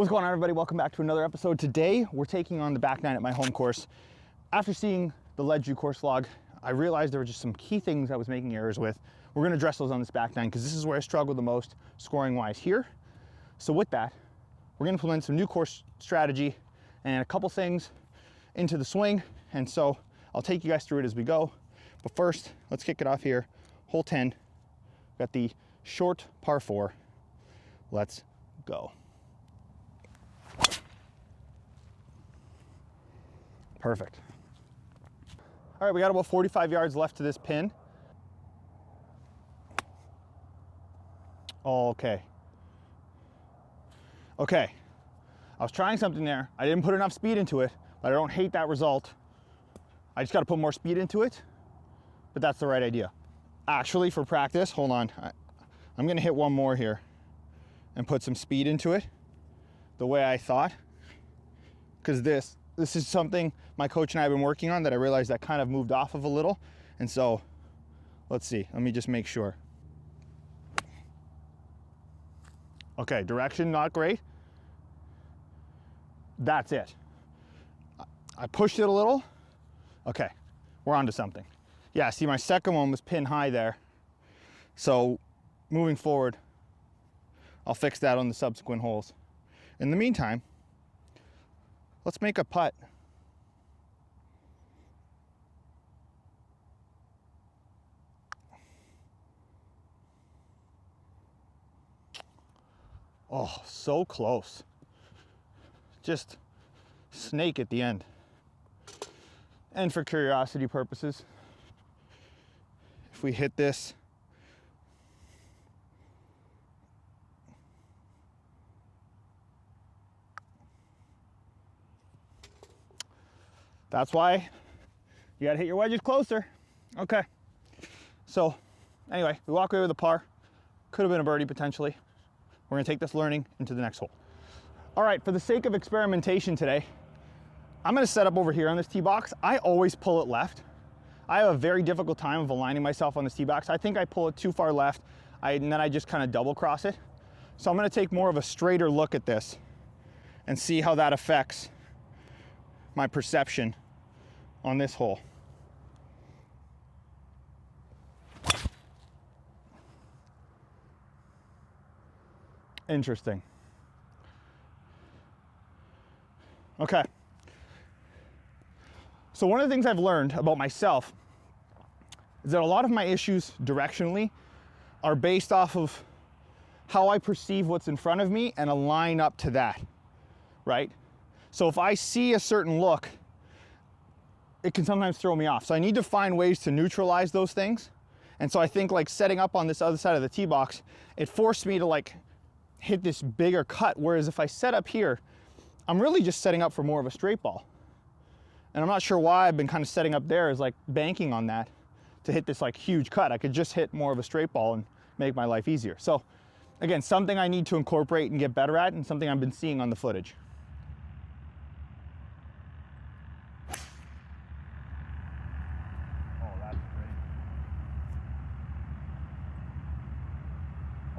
What's going on, everybody? Welcome back to another episode. Today, we're taking on the back nine at my home course. After seeing the Ledge course log, I realized there were just some key things I was making errors with. We're gonna address those on this back nine because this is where I struggle the most scoring-wise here. So with that, we're gonna implement some new course strategy and a couple things into the swing. And so I'll take you guys through it as we go. But first, let's kick it off here. Hole 10, got the short par 4. Let's go. Perfect. All right, we got about 45 yards left to this pin. Okay. Okay. I was trying something there. I didn't put enough speed into it, but I don't hate that result. I just got to put more speed into it, but that's the right idea. Actually, for practice, hold on. I'm going to hit one more here and put some speed into it the way I thought, because this is something my coach and I have been working on that I realized that kind of moved off of a little. And so let's see, let me just make sure. Okay, direction not great. That's it. I pushed it a little. Okay, we're on to something. Yeah, see, my second one was pin high there. So moving forward, I'll fix that on the subsequent holes. In the meantime, let's make a putt. Oh, so close. Just snake at the end. And for curiosity purposes, if we hit this, that's why you gotta hit your wedges closer. Okay. So anyway, we walk away with a par. Could have been a birdie potentially. We're gonna take this learning into the next hole. All right, for the sake of experimentation today, I'm gonna set up over here on this tee box. I always pull it left. I have a very difficult time of aligning myself on this tee box. I think I pull it too far left, and then I just kind of double cross it. So I'm gonna take more of a straighter look at this and see how that affects my perception on this hole. Interesting. Okay. So one of the things I've learned about myself is that a lot of my issues directionally are based off of how I perceive what's in front of me and align up to that, right? So if I see a certain look, it can sometimes throw me off. So I need to find ways to neutralize those things. And so I think like setting up on this other side of the tee box, it forced me to like hit this bigger cut. Whereas if I set up here, I'm really just setting up for more of a straight ball. And I'm not sure why I've been kind of setting up there as like banking on that to hit this like huge cut. I could just hit more of a straight ball and make my life easier. So again, something I need to incorporate and get better at, and something I've been seeing on the footage.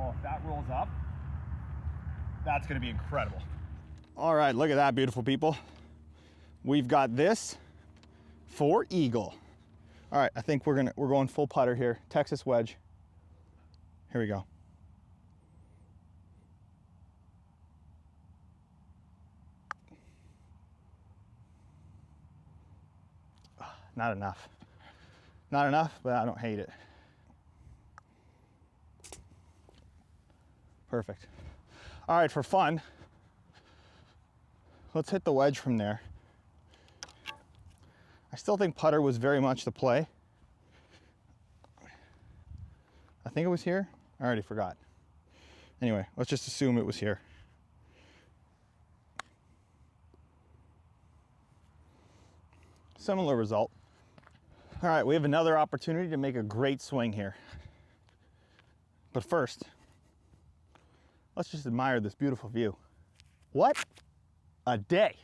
Oh, if that rolls up, that's gonna be incredible. All right, look at that, beautiful people. We've got this for eagle. All right, I think we're going full putter here. Texas wedge. Here we go. Not enough. Not enough, but I don't hate it. Perfect. All right, for fun, let's hit the wedge from there. I still think putter was very much the play. I think it was here. I already forgot. Anyway, let's just assume it was here. Similar result. All right, we have another opportunity to make a great swing here. But first, let's just admire this beautiful view. What a day.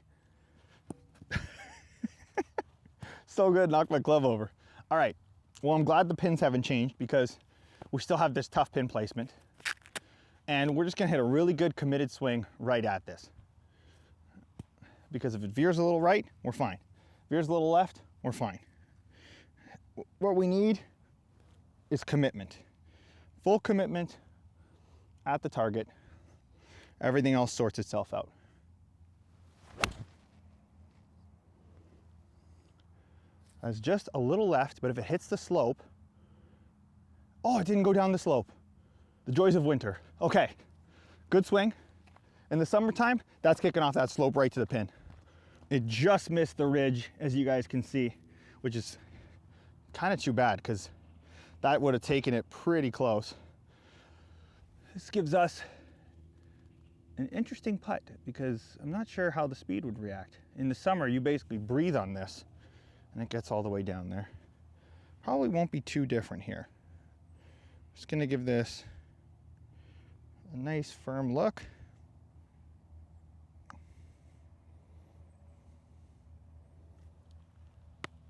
So good, knocked my glove over. All right, well, I'm glad the pins haven't changed because we still have this tough pin placement. And we're just gonna hit a really good committed swing right at this. because if it veers a little right, we're fine. Veers a little left, we're fine. What we need is commitment. Full commitment at the target. Everything else sorts itself out. That's just a little left, but if it hits the slope, oh, it didn't go down the slope. The joys of winter. Okay, good swing. In the summertime, that's kicking off that slope right to the pin. It just missed the ridge, as you guys can see, which is kind of too bad because that would have taken it pretty close. This gives us an interesting putt because I'm not sure how the speed would react. In the summer, you basically breathe on this and it gets all the way down there. Probably won't be too different here. Just gonna give this a nice firm look.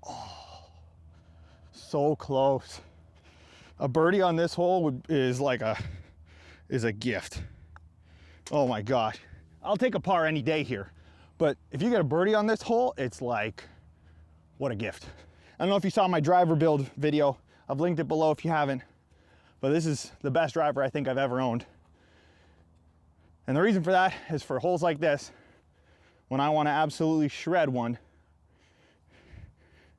Oh, so close. A birdie on this hole is a gift. Oh my God. I'll take a par any day here. But if you get a birdie on this hole, it's like, what a gift. I don't know if you saw my driver build video. I've linked it below if you haven't. But this is the best driver I think I've ever owned. And the reason for that is for holes like this, when I want to absolutely shred one,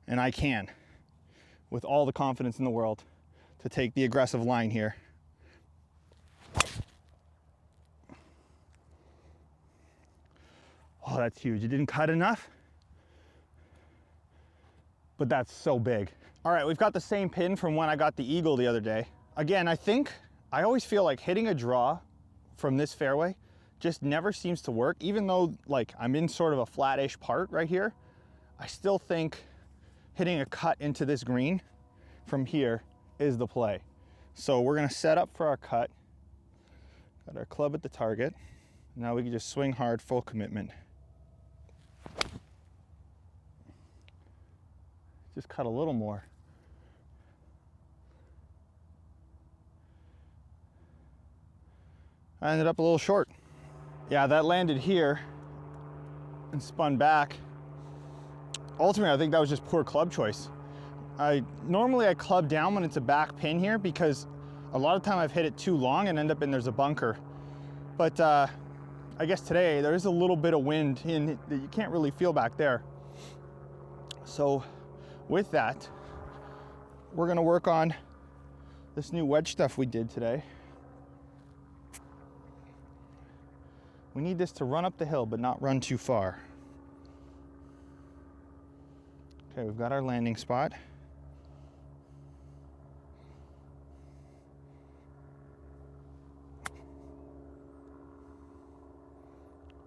and I can, with all the confidence in the world, to take the aggressive line here. Oh, that's huge. It didn't cut enough, but that's so big. All right, we've got the same pin from when I got the eagle the other day. Again, I always feel like hitting a draw from this fairway just never seems to work. Even though like I'm in sort of a flattish part right here, I still think hitting a cut into this green from here is the play. So we're gonna set up for our cut. Got our club at the target. Now we can just swing hard, full commitment. Just cut a little more. I ended up a little short. Yeah, that landed here and spun back. Ultimately, I think that was just poor club choice. Normally I club down when it's a back pin here because a lot of time I've hit it too long and end up there's a bunker. But I guess today there's a little bit of wind in that you can't really feel back there. So with that, we're gonna work on this new wedge stuff we did today. We need this to run up the hill, but not run too far. Okay, we've got our landing spot.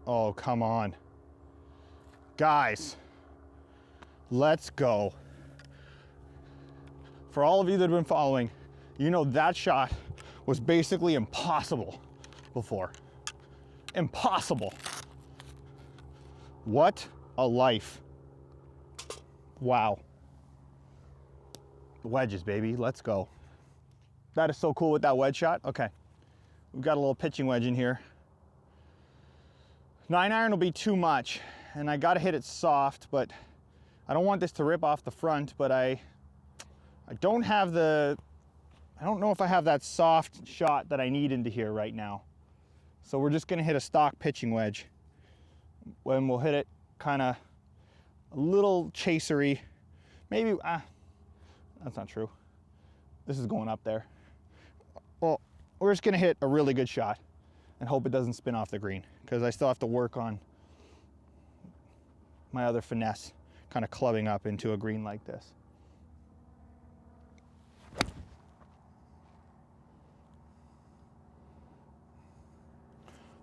Oh, come on. Guys, let's go. For all of you that have been following, you know that shot was basically impossible before. Impossible. What a life. Wow. The wedges, baby, let's go. That is so cool with that wedge shot. Okay, we've got a little pitching wedge in here. 9-iron will be too much, and I gotta hit it soft, but I don't want this to rip off the front, but I don't know if I have that soft shot that I need into here right now. So we're just gonna hit a stock pitching wedge. When we'll hit it kind of a little chasery. Maybe, that's not true. This is going up there. Well, we're just gonna hit a really good shot and hope it doesn't spin off the green because I still have to work on my other finesse kind of clubbing up into a green like this.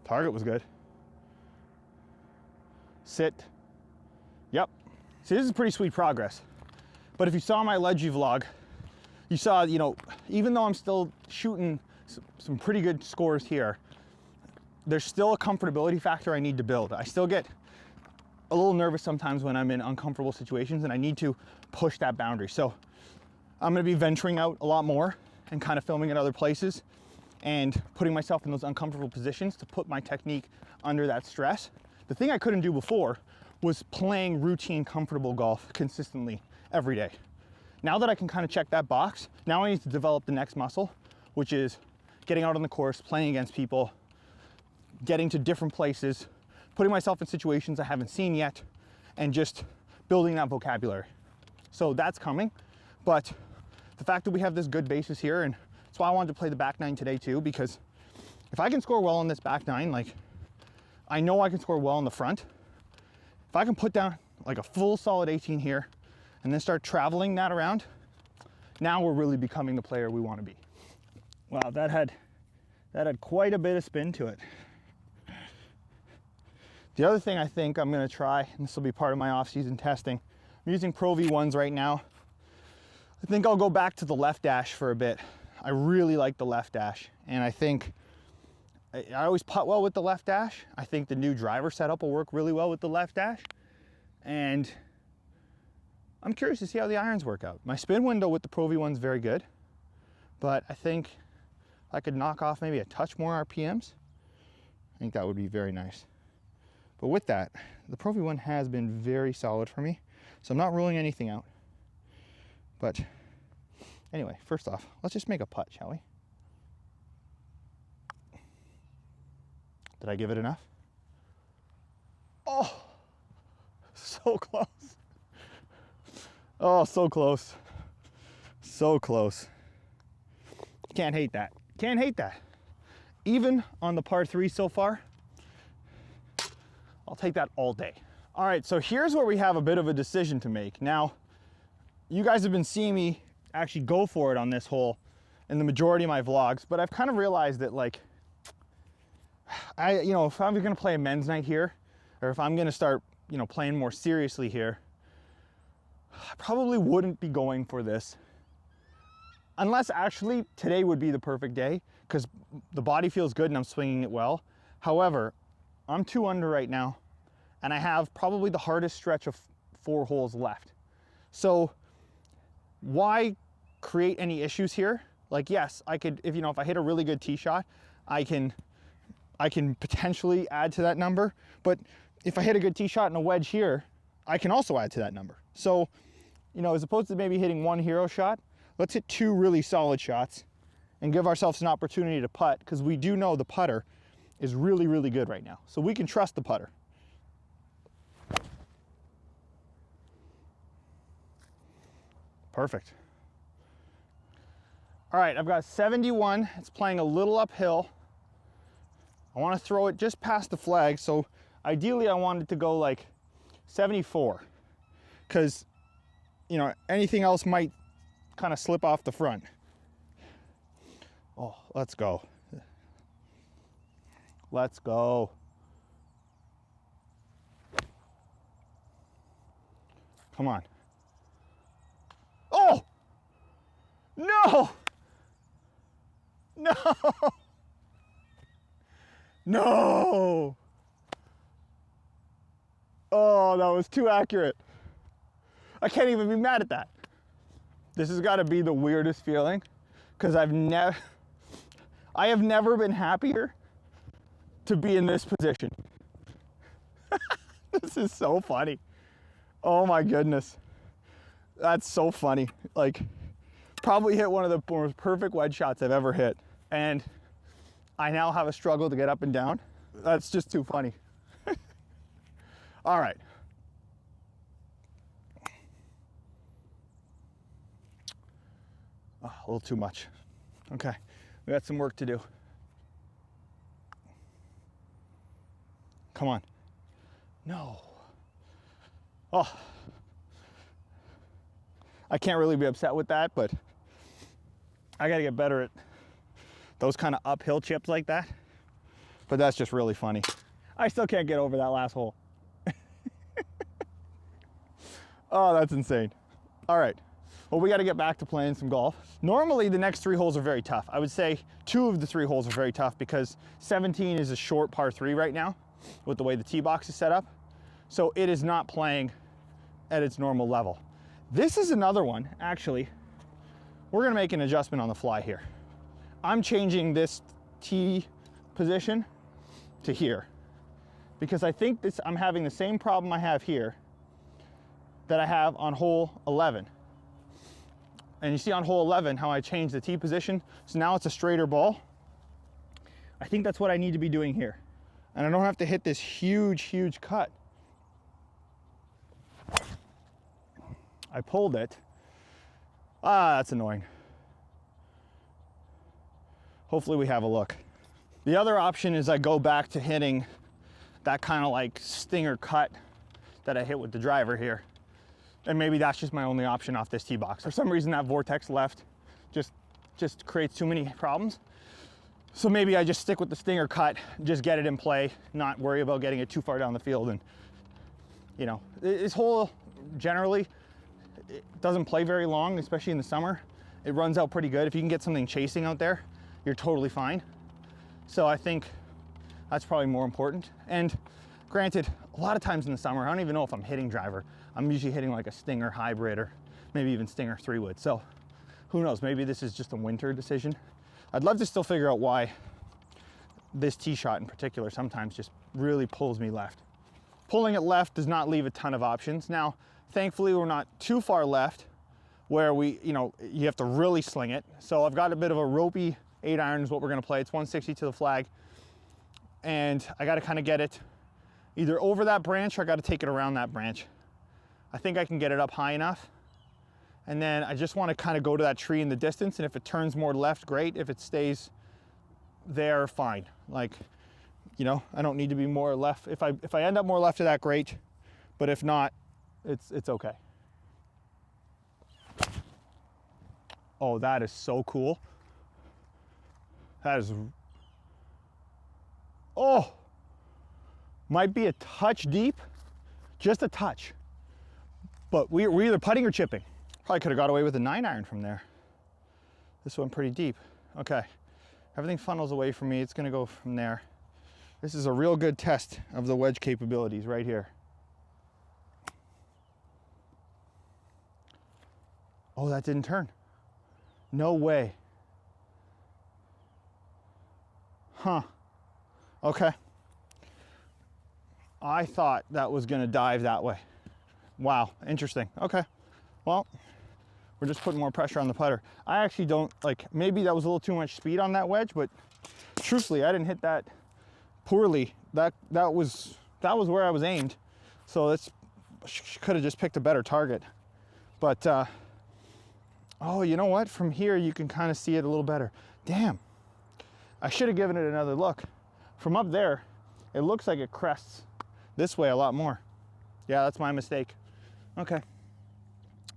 Target was good. Sit. Yep. See, this is pretty sweet progress. But if you saw my Ledgy vlog, you saw, you know, even though I'm still shooting some pretty good scores here, there's still a comfortability factor I need to build. I still get a little nervous sometimes when I'm in uncomfortable situations and I need to push that boundary. So I'm gonna be venturing out a lot more and kind of filming in other places and putting myself in those uncomfortable positions to put my technique under that stress. The thing I couldn't do before was playing routine, comfortable golf consistently every day. Now that I can kind of check that box, now I need to develop the next muscle, which is getting out on the course, playing against people, getting to different places, putting myself in situations I haven't seen yet, and just building that vocabulary. So that's coming, but the fact that we have this good basis here, and that's why I wanted to play the back nine today too, because if I can score well on this back nine, like I know I can score well in the front. If I can put down like a full solid 18 here and then start traveling that around, now we're really becoming the player we want to be. Wow, that had quite a bit of spin to it. The other thing I think I'm going to try, and this will be part of my off-season testing, I'm using Pro V1s right now. I think I'll go back to the left dash for a bit. I really like the left dash, and I think I always putt well with the left dash. I think the new driver setup will work really well with the left dash, and I'm curious to see how the irons work out. My spin window with the Pro V1 is very good, but I think I could knock off maybe a touch more RPMs. I think that would be very nice. But with that, the Pro V1 has been very solid for me, so I'm not ruling anything out. But anyway, first off, let's just make a putt, shall we? Did I give it enough? Oh, so close. Oh, so close. So close. Can't hate that. Can't hate that. Even on the par 3 so far, I'll take that all day. All right, so here's where we have a bit of a decision to make. Now, you guys have been seeing me actually go for it on this hole in the majority of my vlogs, but I've kind of realized that, like, if I'm gonna play a men's night here, or if I'm gonna start, playing more seriously here, I probably wouldn't be going for this. Unless actually today would be the perfect day, because the body feels good and I'm swinging it well. However, I'm 2 under right now, and I have probably the hardest stretch of 4 holes left. So why create any issues here? Like, yes, I could, if I hit a really good tee shot, I can potentially add to that number. But if I hit a good tee shot and a wedge here, I can also add to that number. So, as opposed to maybe hitting 1 hero shot, let's hit 2 really solid shots and give ourselves an opportunity to putt, because we do know the putter is really, really good right now. So we can trust the putter. Perfect. All right, I've got 71. It's playing a little uphill. I want to throw it just past the flag, so ideally I want it to go like 74, because anything else might kind of slip off the front. Oh, let's go. Let's go. Come on. Oh! No! No! No! Oh, that was too accurate. I can't even be mad at that. This has got to be the weirdest feeling, because I have never been happier to be in this position. This is so funny. Oh my goodness. That's so funny. Like, probably hit one of the most perfect wedge shots I've ever hit, and I now have a struggle to get up and down. That's just too funny. All right. Oh, a little too much. Okay, we got some work to do. Come on. No. Oh. I can't really be upset with that, but I gotta get better at those kind of uphill chips like that. But that's just really funny. I still can't get over that last hole. Oh, that's insane. All right. Well, we got to get back to playing some golf. Normally, the next 3 holes are very tough. I would say 2 of the 3 holes are very tough, because 17 is a short par 3 right now with the way the tee box is set up. So it is not playing at its normal level. This is another one, actually. We're going to make an adjustment on the fly here. I'm changing this tee position to here. because I think I'm having the same problem I have here that I have on hole 11. And you see on hole 11 how I changed the tee position, so now it's a straighter ball. I think that's what I need to be doing here. And I don't have to hit this huge cut. I pulled it. Ah, that's annoying. Hopefully we have a look. The other option is I go back to hitting that kind of like stinger cut that I hit with the driver here. And maybe that's just my only option off this tee box. For some reason that vortex left just creates too many problems. So maybe I just stick with the stinger cut, just get it in play, not worry about getting it too far down the field. And you know, this hole generally, it doesn't play very long, especially in the summer. It runs out pretty good. If you can get something chasing out there, you're totally fine. So I think that's probably more important. And granted, a lot of times in the summer, I don't even know if I'm hitting driver. I'm usually hitting like a stinger hybrid or maybe even stinger 3-wood. So who knows, maybe this is just a winter decision. I'd love to still figure out why this tee shot in particular sometimes just really pulls me left. Pulling it left does not leave a ton of options. Now, thankfully, we're not too far left where you have to really sling it. So I've got a bit of a ropey 8-iron is what we're gonna play. It's 160 to the flag. And I gotta kind of get it either over that branch or I gotta take it around that branch. I think I can get it up high enough. And then I just want to kind of go to that tree in the distance, and if it turns more left, great. If it stays there, fine. Like, you know, I don't need to be more left. If I end up more left of that, great. But if not, it's okay. Oh, that is so cool. That is, oh, might be a touch deep, just a touch. But we're either putting or chipping. Probably could have got away with a 9-iron from there. This went pretty deep. Okay, everything funnels away from me. It's gonna go from there. This is a real good test of the wedge capabilities right here. Oh, that didn't turn. No way. Huh, okay. I thought that was gonna dive that way. Wow, interesting, okay. Well, we're just putting more pressure on the putter. I actually don't, like, maybe that was a little too much speed on that wedge, but truthfully, I didn't hit that poorly. That was where I was aimed. So that's, could have just picked a better target. But, oh, you know what? From here, you can kind of see it a little better. Damn, I should have given it another look. From up there, it looks like it crests this way a lot more. Yeah, that's my mistake. Okay.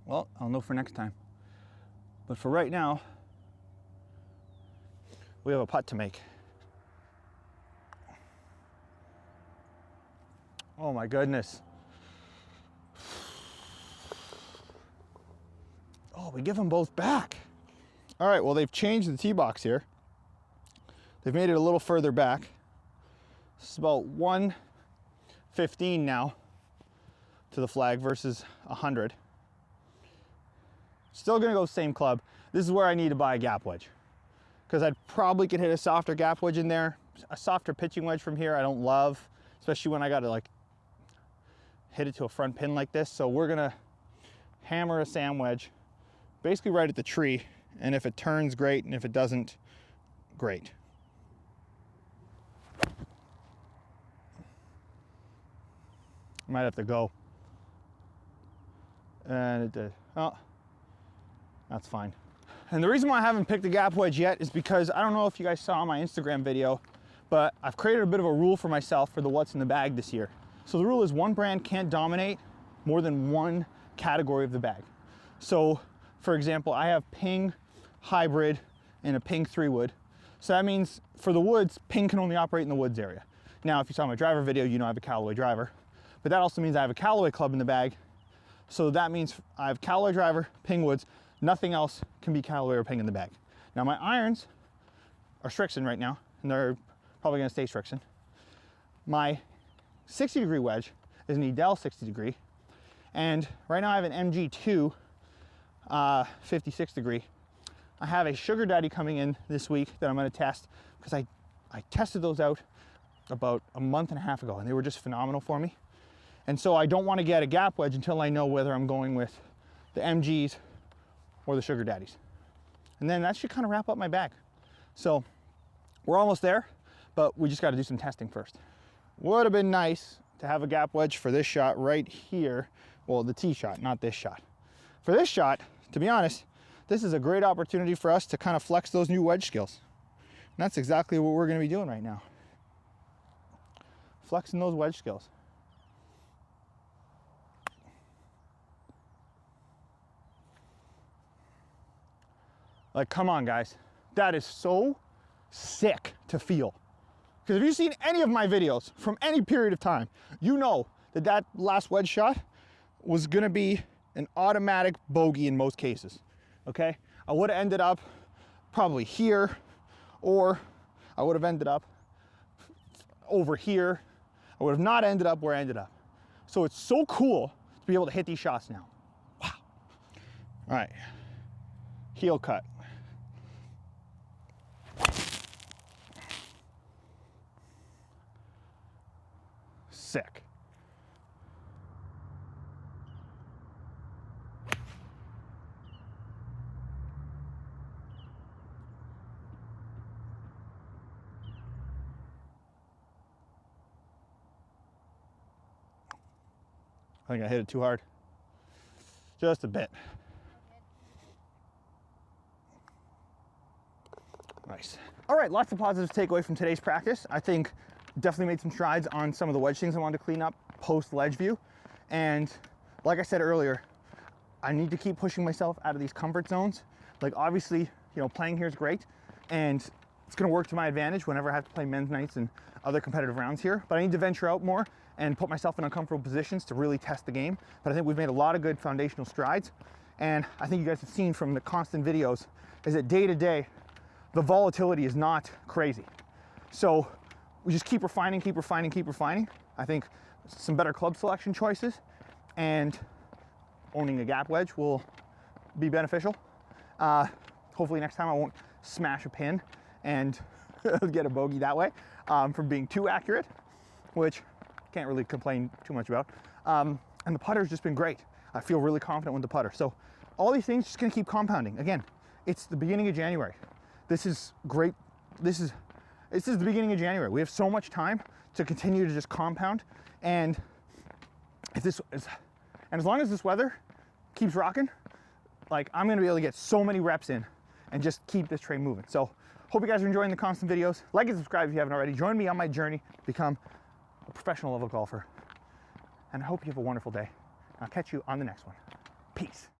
Well, I'll know for next time. But for right now, we have a putt to make. Oh my goodness. Oh, we give them both back. All right, well, they've changed the tee box here. They've made it a little further back. It's about 115 now to the flag versus 100. Still gonna go same club. This is where I need to buy a gap wedge, because I probably could hit a softer gap wedge in there. A softer pitching wedge from here I don't love, especially when I gotta like hit it to a front pin like this. So we're gonna hammer a sand wedge basically right at the tree, and if it turns, great, and if it doesn't, great. I might have to go. And it did. Oh, that's fine. And the reason why I haven't picked a gap wedge yet is because I don't know if you guys saw my Instagram video, but I've created a bit of a rule for myself for the what's in the bag this year. So the rule is one brand can't dominate more than one category of the bag. So for example, I have Ping hybrid and a Ping 3-wood. So that means for the woods, Ping can only operate in the woods area. Now, if you saw my driver video, you know I have a Callaway driver, but that also means I have a Callaway club in the bag. So that means I have Callaway driver, Ping woods, nothing else can be Callaway or Ping in the bag. Now my irons are Strixon right now, and they're probably gonna stay Strixon. My 60-degree wedge is an Edel 60-degree, and right now I have an MG2 56-degree. I have a Sugar Daddy coming in this week that I'm gonna test, because I tested those out about a month and a half ago, and they were just phenomenal for me. And so I don't want to get a gap wedge until I know whether I'm going with the MGs or the Sugar Daddies. And then that should kind of wrap up my bag. So we're almost there, but we just got to do some testing first. Would have been nice to have a gap wedge for this shot right here. Well, the tee shot, not this shot. For this shot, to be honest, this is a great opportunity for us to kind of flex those new wedge skills. And that's exactly what we're going to be doing right now. Flexing those wedge skills. Like, come on, guys. That is so sick to feel. Because if you've seen any of my videos from any period of time, you know that that last wedge shot was gonna be an automatic bogey in most cases, okay? I would have ended up probably here, or I would have ended up over here. I would have not ended up where I ended up. So it's so cool to be able to hit these shots now. Wow. All right, heel cut. Sick. I think I hit it too hard. Just a bit. Nice. All right, lots of positives to take away from today's practice. I think definitely made some strides on some of the wedge things I wanted to clean up post ledge view. And like I said earlier, I need to keep pushing myself out of these comfort zones. Like, obviously, you know, playing here is great, and it's gonna work to my advantage whenever I have to play men's nights and other competitive rounds here, but I need to venture out more and put myself in uncomfortable positions to really test the game. But I think we've made a lot of good foundational strides, and I think you guys have seen from the constant videos is that day to day, the volatility is not crazy. So we just keep refining, keep refining, keep refining. I think some better club selection choices and owning a gap wedge will be beneficial. Hopefully next time I won't smash a pin and get a bogey that way from being too accurate, which can't really complain too much about. And the putter's just been great. I feel really confident with the putter. So all these things just gonna keep compounding. Again, it's the beginning of January. This is great. This is the beginning of January. We have so much time to continue to just compound. And if this is, and as long as this weather keeps rocking, like, I'm gonna be able to get so many reps in and just keep this train moving. So hope you guys are enjoying the constant videos. Like and subscribe if you haven't already. Join me on my journey to become a professional level golfer. And I hope you have a wonderful day. I'll catch you on the next one. Peace.